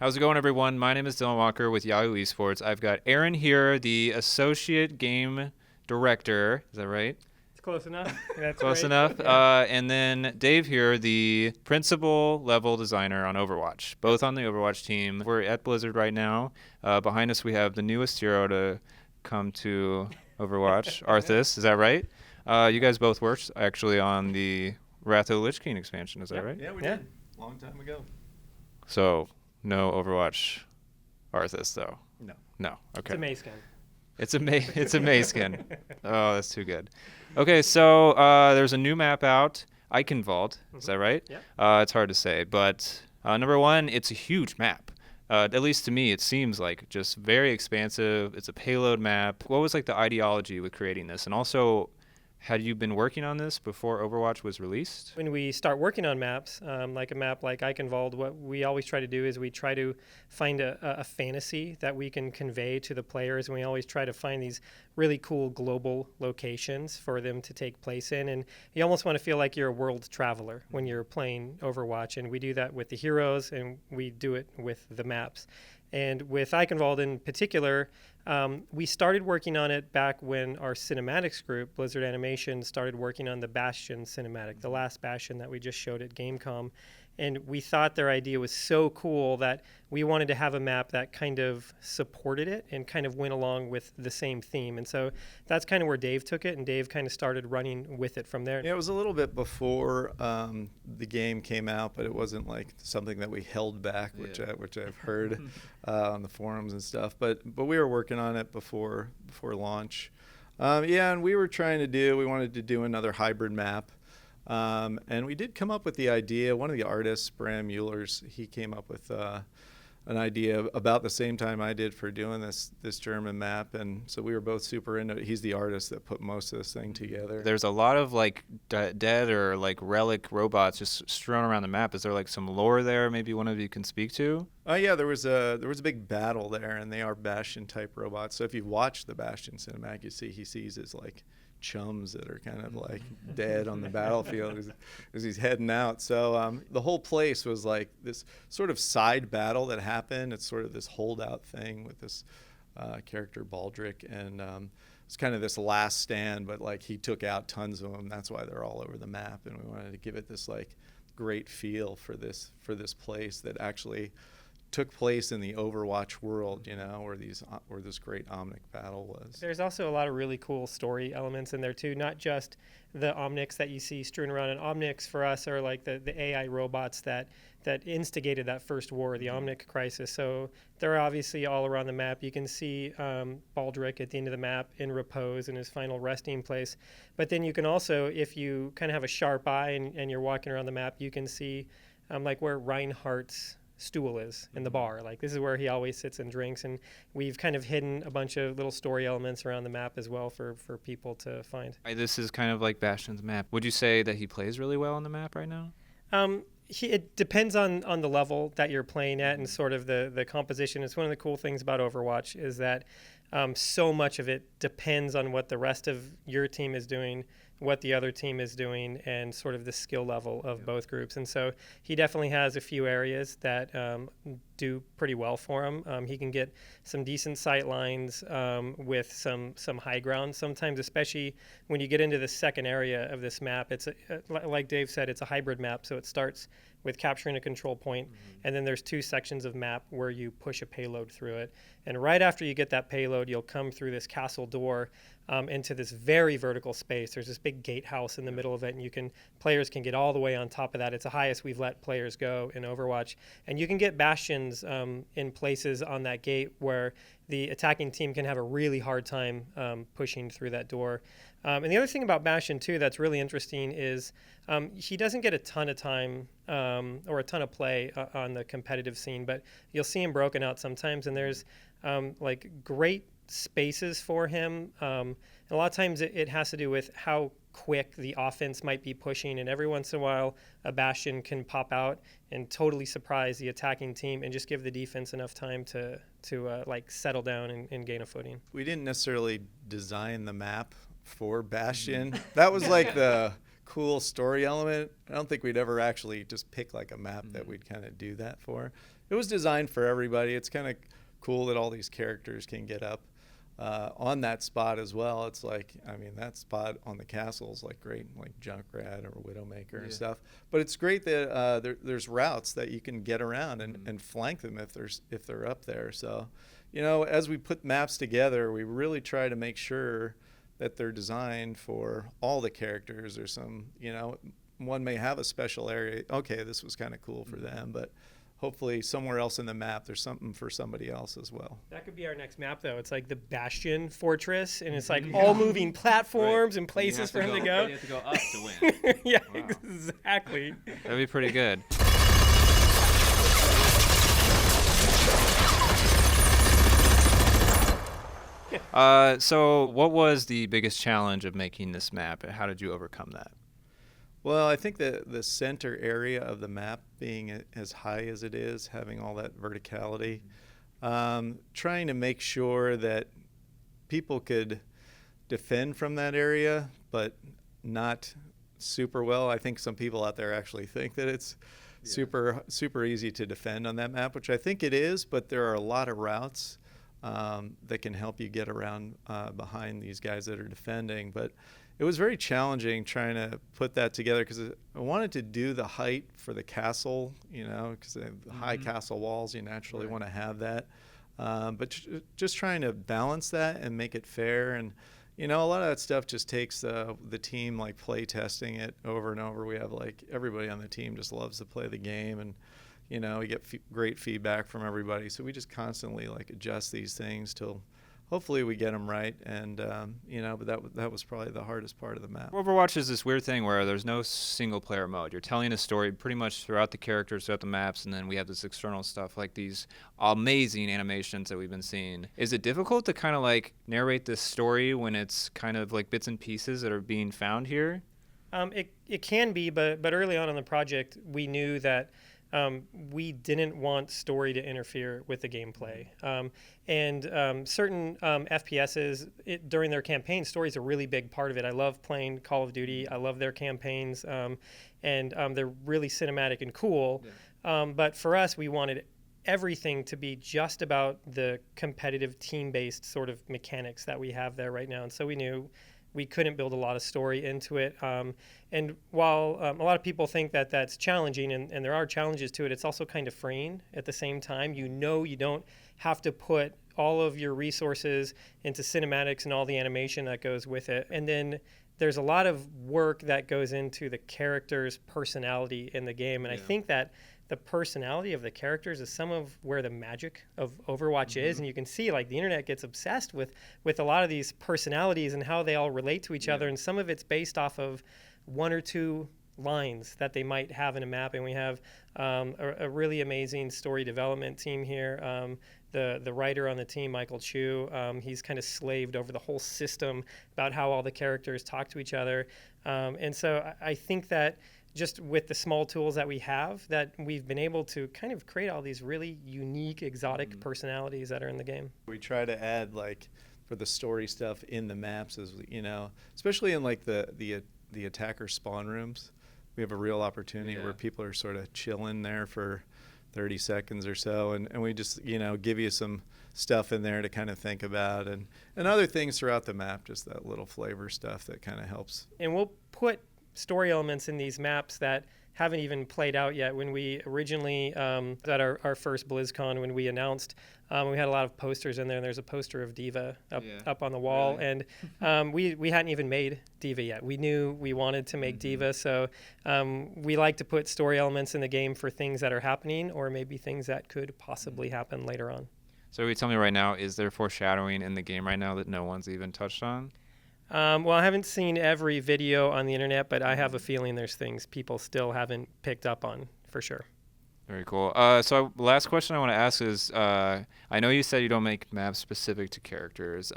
How's it going, everyone? My name is Dylan Walker with Yahoo Esports. I've got Aaron here, the Associate Game Director. Is that right? It's close enough. That's Close right. enough. Yeah. And then Dave here, the Principal Level Designer on Overwatch, both on the Overwatch team. We're at Blizzard right now. Behind us, we have the newest hero to come to Overwatch, Arthas. Is that right? You guys both worked, actually, on the Wrath of the Lich King expansion. Is that right? Yeah, we did. Long time ago. So, no Overwatch Arthas, though? No. No. Okay. It's a May skin. It's a May skin. Oh, that's too good. Okay, so there's a new map out, Eichenwalde. Is that right? Yeah. It's hard to say, but number one, it's a huge map. At least to me, it seems like just very expansive. It's a payload map. What was like the ideology with creating this? And also, had you been working on this before Overwatch was released? When we start working on maps, like a map like Eichenwalde, what we always try to do is we try to find a fantasy that we can convey to the players, and we always try to find these really cool global locations for them to take place in. And you almost want to feel like you're a world traveler when you're playing Overwatch, and we do that with the heroes, and we do it with the maps. And with Eichenwalde in particular, we started working on it back when our cinematics group, Blizzard Animation, started working on the Bastion cinematic, the last Bastion that we just showed at Gamescom. And we thought their idea was so cool that we wanted to have a map that kind of supported it and kind of went along with the same theme. And so that's kind of where Dave took it, and Dave kind of started running with it from there. Yeah, it was a little bit before the game came out, but it wasn't like something that we held back, which I've heard on the forums and stuff. But we were working on it before launch. And we wanted to do another hybrid map. And we did come up with the idea. One of the artists, Bram Mueller's, he came up with an idea about the same time I did for doing this German map, and so we were both super into it. He's the artist that put most of this thing together. There's a lot of like dead or like relic robots just strewn around the map. Is there like some lore there? Maybe one of you can speak to. Yeah, there was a big battle there, and they are Bastion type robots. So if you watch the Bastion cinematic, you see he sees his like chums that are kind of like dead on the battlefield as he's heading out. So the whole place was like this sort of side battle that happened. It's sort of this holdout thing with this character Baldric, and it's kind of this last stand, but like he took out tons of them. That's why they're all over the map, and we wanted to give it this like great feel for this place that actually took place in the Overwatch world, where this great Omnic battle was. There's also a lot of really cool story elements in there too, not just the Omnics that you see strewn around. And Omnics for us are like the AI robots that instigated that first war, the Omnic crisis. So they're obviously all around the map. You can see Baldric at the end of the map in repose in his final resting place. But then you can also, if you kind of have a sharp eye and you're walking around the map, you can see like where Reinhardt's stool is in the bar. Like this is where he always sits and drinks, and we've kind of hidden a bunch of little story elements around the map as well for people to find. This is kind of like Bastion's map. Would you say that he plays really well on the map right now? It depends on the level that you're playing at and sort of the composition. It's one of the cool things about Overwatch is that so much of it depends on what the rest of your team is doing, what the other team is doing, and sort of the skill level of both groups. And so he definitely has a few areas that do pretty well for him. He can get some decent sight lines with some high ground sometimes, especially when you get into the second area of this map. It's like Dave said, it's a hybrid map, so it starts with capturing a control point, and then there's two sections of map where you push a payload through it. And right after you get that payload, you'll come through this castle door into this very vertical space. There's this big gatehouse in the middle of it, and players can get all the way on top of that. It's the highest we've let players go in Overwatch. And you can get bastions in places on that gate where the attacking team can have a really hard time pushing through that door. And the other thing about Bastion, too, that's really interesting is he doesn't get a ton of time or a ton of play on the competitive scene, but you'll see him broken out sometimes, and there's like great spaces for him. And a lot of times it has to do with how quick the offense might be pushing, and every once in a while a Bastion can pop out and totally surprise the attacking team and just give the defense enough time to like settle down and gain a footing. We didn't necessarily design the map for Bastion. That was like the cool story element. I don't think we'd ever actually just pick like a map that we'd kind of do that for. it was designed for everybody. It's kind of cool that all these characters can get up on that spot as well. It's like, I mean, that spot on the castle is like great, like Junkrat or Widowmaker and stuff. But it's great that there's routes that you can get around and flank them if they're up there. So, you know, as we put maps together, we really try to make sure that they're designed for all the characters. Or some, you know, one may have a special area. Okay, this was kind of cool for them, but hopefully somewhere else in the map there's something for somebody else as well. That could be our next map, though. It's like the Bastion Fortress, and it's like all moving platforms and places for him to go. You have to go up to win. Yeah, Wow. exactly. That'd be pretty good. So what was the biggest challenge of making this map, and how did you overcome that? Well, I think the center area of the map being as high as it is, having all that verticality, trying to make sure that people could defend from that area, but not super well. I think some people out there actually think that it's super easy to defend on that map, which I think it is, but there are a lot of routes that can help you get around behind these guys that are defending. But it was very challenging trying to put that together because I wanted to do the height for the castle, you know, because the high castle walls, you naturally want to have that. But just trying to balance that and make it fair. And, you know, a lot of that stuff just takes the team, like, play testing it over and over. We have, like, everybody on the team just loves to play the game. And, you know, we get great feedback from everybody. So we just constantly, like, adjust these things till hopefully we get them right. And, you know, but that was probably the hardest part of the map. Overwatch is this weird thing where there's no single player mode. You're telling a story pretty much throughout the characters, throughout the maps, and then we have this external stuff like these amazing animations that we've been seeing. Is it difficult to kind of like narrate this story when it's kind of like bits and pieces that are being found here? It can be, but early on in the project, we knew that we didn't want story to interfere with the gameplay. Certain FPSs, during their campaign, story is a really big part of it. I love playing Call of Duty. I love their campaigns, and they're really cinematic and cool. Yeah. But for us, we wanted everything to be just about the competitive team-based sort of mechanics that we have there right now. And so we knew we couldn't build a lot of story into it. And while a lot of people think that that's challenging, and there are challenges to it, it's also kind of freeing at the same time. You know, you don't have to put all of your resources into cinematics and all the animation that goes with it. And then there's a lot of work that goes into the character's personality in the game. And I think that the personality of the characters is some of where the magic of Overwatch is. And you can see, like, the internet gets obsessed with a lot of these personalities and how they all relate to each other. And some of it's based off of one or two lines that they might have in a map. And we have a really amazing story development team here. The writer on the team, Michael Chu, he's kind of slaved over the whole system about how all the characters talk to each other. And so I think that just with the small tools that we have, that we've been able to kind of create all these really unique, exotic personalities that are in the game. We try to add, like, for the story stuff in the maps, as you know, especially in like the attacker spawn rooms. We have a real opportunity where people are sort of chilling there for 30 seconds or so, and we just, you know, give you some stuff in there to kind of think about, and other things throughout the map, just that little flavor stuff that kind of helps. And we'll put story elements in these maps that haven't even played out yet. When we originally, at our first BlizzCon, when we announced, we had a lot of posters in there, and there's a poster of D.Va up on the wall. Really? And we hadn't even made D.Va yet. We knew we wanted to make D.Va, so we like to put story elements in the game for things that are happening, or maybe things that could possibly happen later on. So you tell me right now, is there foreshadowing in the game right now that no one's even touched on? Well, I haven't seen every video on the internet, but I have a feeling there's things people still haven't picked up on, for sure. Very cool. So last question I want to ask is, I know you said you don't make maps specific to characters,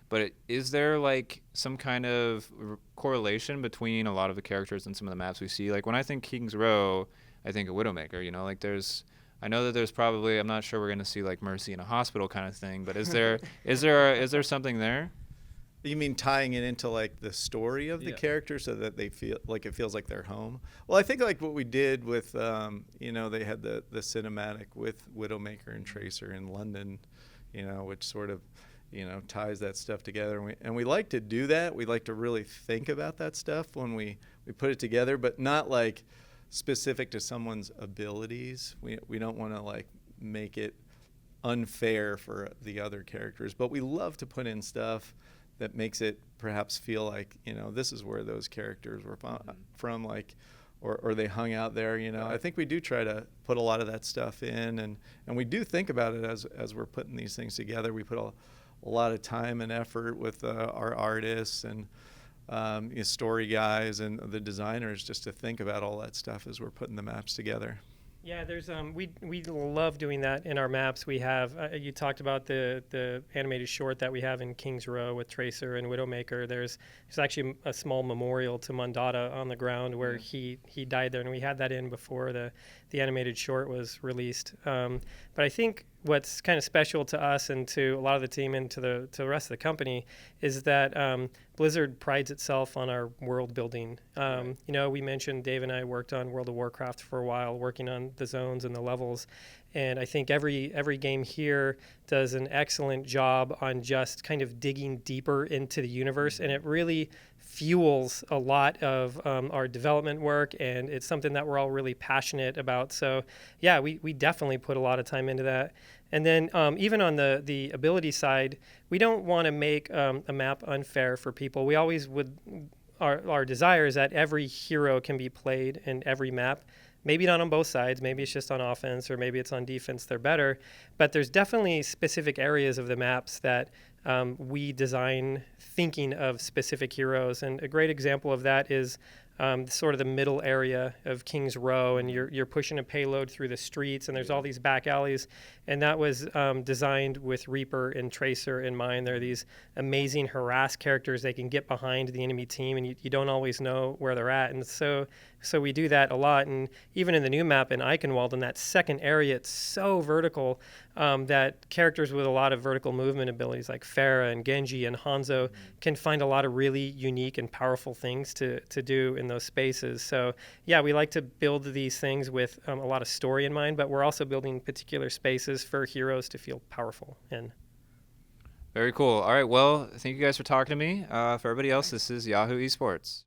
but is there like some kind of correlation between a lot of the characters and some of the maps we see? Like when I think King's Row, I think of Widowmaker, you know, like I know that there's probably, I'm not sure we're going to see like Mercy in a hospital kind of thing, but is there something there? You mean tying it into like the story of the Yeah. character so that they feel like it feels like they're home? Well, I think like what we did with, they had the cinematic with Widowmaker and Tracer in London, which sort of, ties that stuff together. And we like to do that. We like to really think about that stuff when we put it together, but not like specific to someone's abilities. We don't want to like make it unfair for the other characters, but we love to put in stuff that makes it perhaps feel like, this is where those characters were from, like, or they hung out there, I think we do try to put a lot of that stuff in, and we do think about it as we're putting these things together. We put a lot of time and effort with our artists and story guys and the designers just to think about all that stuff as we're putting the maps together. Yeah, there's we love doing that in our maps. We have you talked about the animated short that we have in Kings Row with Tracer and Widowmaker. There's actually a small memorial to Mondada on the ground where he died there, and we had that in before the animated short was released. But I think what's kind of special to us and to a lot of the team and to the rest of the company is that Blizzard prides itself on our world building. Right. We mentioned Dave and I worked on World of Warcraft for a while, working on the zones and the levels. And I think every game here does an excellent job on just kind of digging deeper into the universe, and it really fuels a lot of our development work, and it's something that we're all really passionate about. So yeah, we definitely put a lot of time into that. And then even on the ability side, we don't want to make a map unfair for people. We always would, our desire is that every hero can be played in every map. Maybe not on both sides. Maybe it's just on offense, or maybe it's on defense. They're better. But there's definitely specific areas of the maps that we design thinking of specific heroes. And a great example of that is sort of the middle area of Kings Row, and you're pushing a payload through the streets, and there's all these back alleys. And that was designed with Reaper and Tracer in mind. They're these amazing harass characters. They can get behind the enemy team, and you don't always know where they're at. And so we do that a lot. And even in the new map in Eichenwalde, in that second area, it's so vertical that characters with a lot of vertical movement abilities like Pharah and Genji and Hanzo can find a lot of really unique and powerful things to do in those spaces. So yeah, we like to build these things with a lot of story in mind, but we're also building particular spaces for heroes to feel powerful in. Very cool. All right, well, thank you guys for talking to me. For everybody else, this is Yahoo Esports.